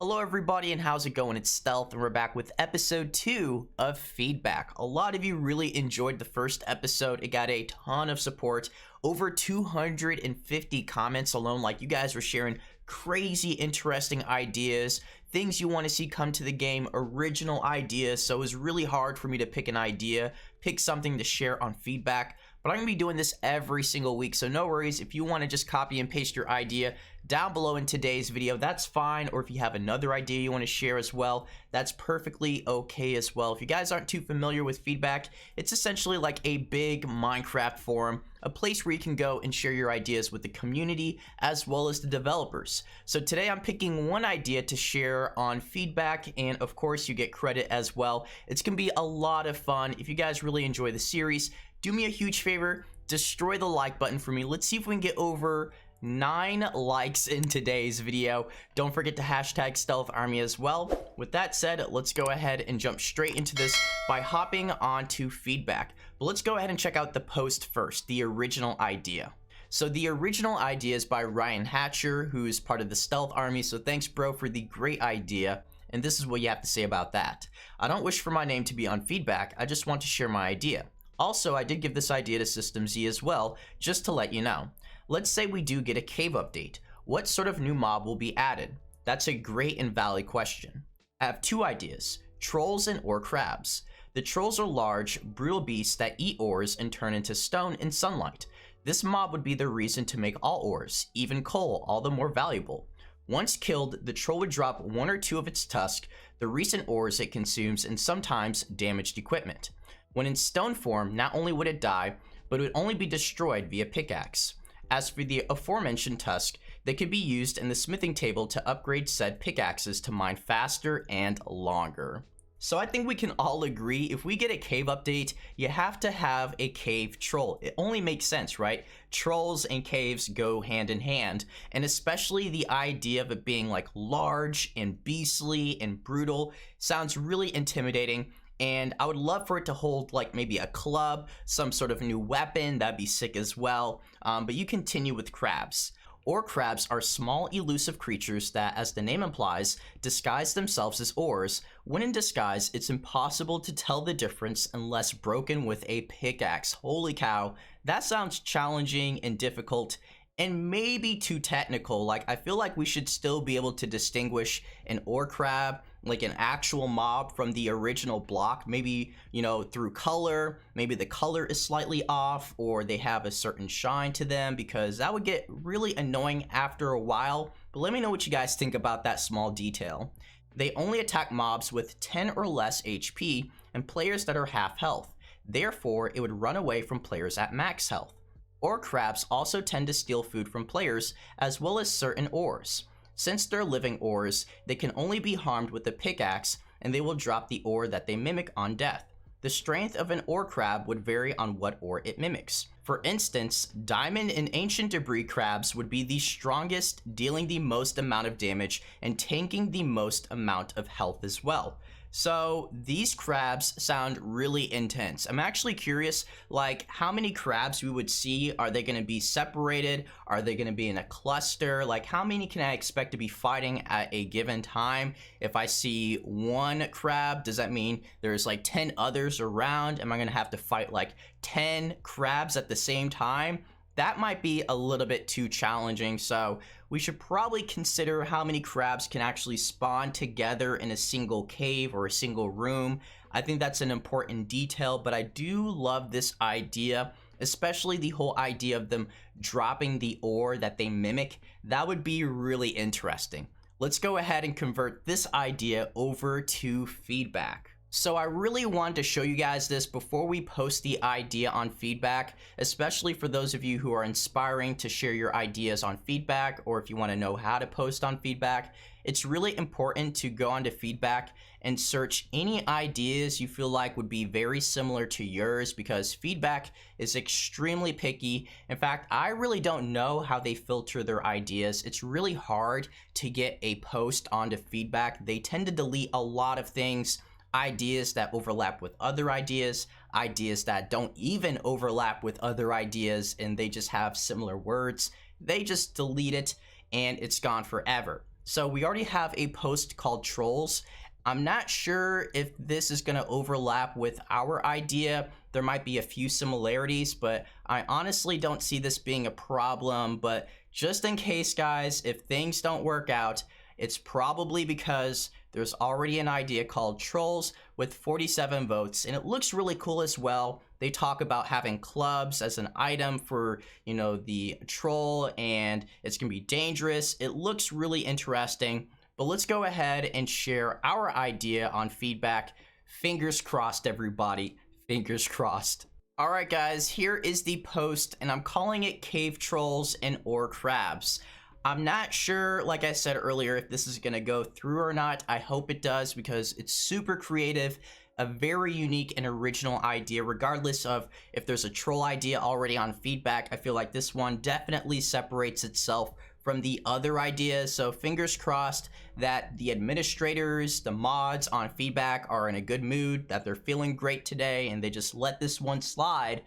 Hello everybody and how's it going? It's Stealth and we're back with episode 2 of Feedback. A lot of you really enjoyed the first episode. It got a ton of support. Over 250 comments alone. Like, you guys were sharing crazy interesting ideas, things you want to see come to the game, original ideas. So it was really hard for me to pick an idea, pick something to share on Feedback. But I'm going to be doing this every single week, so no worries. If you want to just copy and paste your idea down below in today's video, that's fine. Or if you have another idea you want to share as well, that's perfectly okay as well. If you guys aren't too familiar with Feedback, it's essentially like a big Minecraft forum, a place where you can go and share your ideas with the community as well as the developers. So today I'm picking one idea to share on Feedback, and of course you get credit as well. It's going to be a lot of fun. If you guys really enjoy the series, do me a huge favor, destroy the like button for me. Let's see if we can get over 9 likes in today's video. Don't forget to hashtag Stealth Army as well. With that said, let's go ahead and jump straight into this by hopping onto Feedback. But let's go ahead and check out the post first, the original idea. So the original idea is by Ryon Hatcher, who's part of the Stealth Army. So thanks, bro, for the great idea. And this is what you have to say about that. I don't wish for my name to be on Feedback. I just want to share my idea. Also, I did give this idea to Systemzee as well, just to let you know. Let's say we do get a cave update. What sort of new mob will be added? That's a great and valid question. I have 2 ideas, trolls and ore crabs. The trolls are large, brutal beasts that eat ores and turn into stone in sunlight. This mob would be the reason to make all ores, even coal, all the more valuable. Once killed, the troll would drop 1 or 2 of its tusk, the recent ores it consumes, and sometimes damaged equipment. When in stone form, not only would it die, but it would only be destroyed via pickaxe. As for the aforementioned tusk, they could be used in the smithing table to upgrade said pickaxes to mine faster and longer. So I think we can all agree, if we get a cave update, you have to have a cave troll. It only makes sense, right? Trolls and caves go hand in hand, and especially the idea of it being like large and beastly and brutal sounds really intimidating. And I would love for it to hold like maybe a club, some sort of new weapon. That'd be sick as well. But you continue with crabs. Ore crabs are small elusive creatures that, as the name implies, disguise themselves as ores. When in disguise, it's impossible to tell the difference unless broken with a pickaxe. Holy cow, that sounds challenging and difficult. And maybe too technical. Like, I feel like we should still be able to distinguish an ore crab, like an actual mob, from the original block. Maybe, you know, through color. Maybe the color is slightly off, or they have a certain shine to them, because that would get really annoying after a while. But let me know what you guys think about that small detail. They only attack mobs with 10 or less HP and players that are half health. Therefore, it would run away from players at max health. Ore crabs also tend to steal food from players, as well as certain ores. Since they're living ores, they can only be harmed with a pickaxe, and they will drop the ore that they mimic on death. The strength of an ore crab would vary on what ore it mimics. For instance, diamond and ancient debris crabs would be the strongest, dealing the most amount of damage and tanking the most amount of health as well. So these crabs sound really intense. I'm actually curious, like, how many crabs we would see. Are they going to be separated? Are they going to be in a cluster? Like, how many can I expect to be fighting at a given time? If I see 1 crab, does that mean there's like 10 others around? Am I going to have to fight like 10 crabs at the same time? That might be a little bit too challenging, so we should probably consider how many crabs can actually spawn together in a single cave or a single room. I think that's an important detail, but I do love this idea, especially the whole idea of them dropping the ore that they mimic. That would be really interesting. Let's go ahead and convert this idea over to Feedback. So I really wanted to show you guys this before we post the idea on Feedback, especially for those of you who are inspiring to share your ideas on Feedback, or if you want to know how to post on Feedback. It's really important to go onto Feedback and search any ideas you feel like would be very similar to yours, because Feedback is extremely picky. In fact, I really don't know how they filter their ideas. It's really hard to get a post onto Feedback. They tend to delete a lot of things, ideas that overlap with other ideas, ideas that don't even overlap with other ideas, and they just have similar words. They just delete it and it's gone forever. So we already have a post called Trolls. I'm not sure if this is going to overlap with our idea. There might be a few similarities, but I honestly don't see this being a problem. But just in case, guys, if things don't work out, it's probably because there's already an idea called Trolls with 47 votes, and it looks really cool as well. They talk about having clubs as an item for, you know, the troll, and it's gonna be dangerous. It looks really interesting, but let's go ahead and share our idea on feedback. Fingers crossed, everybody. Fingers crossed. All right, guys, here is the post, and I'm calling it Cave Trolls and Ore Crabs. I'm not sure, like I said earlier, if this is going to go through or not. I hope it does because it's super creative, a very unique and original idea. Regardless of if there's a troll idea already on feedback, I feel like this one definitely separates itself from the other ideas. So fingers crossed that the administrators, the mods on feedback are in a good mood, that they're feeling great today, and they just let this one slide.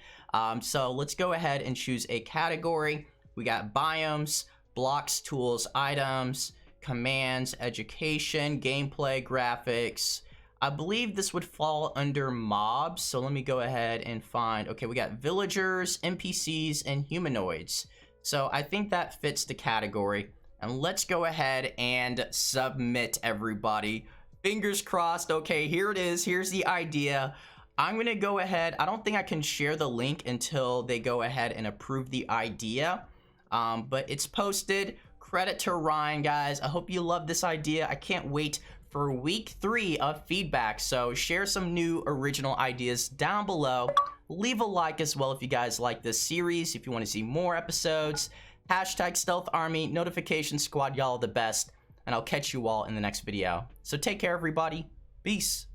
So let's go ahead and choose a category. We got biomes, blocks, tools, items, commands, education, gameplay, graphics. I believe this would fall under mobs, so let me go ahead and find. Okay, we got villagers, NPCs, and humanoids. So I think that fits the category. And let's go ahead and submit, everybody. Fingers crossed. Okay, here it is. Here's the idea. I'm gonna go ahead. I don't think I can share the link until they go ahead and approve the idea. But it's posted. Credit to Ryan, guys. I hope you love this idea. I can't wait for week 3 of feedback. So share some new original ideas down below. Leave a like as well if you guys like this series. If you want to see more episodes. Hashtag Stealth Army, Notification Squad, y'all are the best. And I'll catch you all in the next video. So take care, everybody. Peace.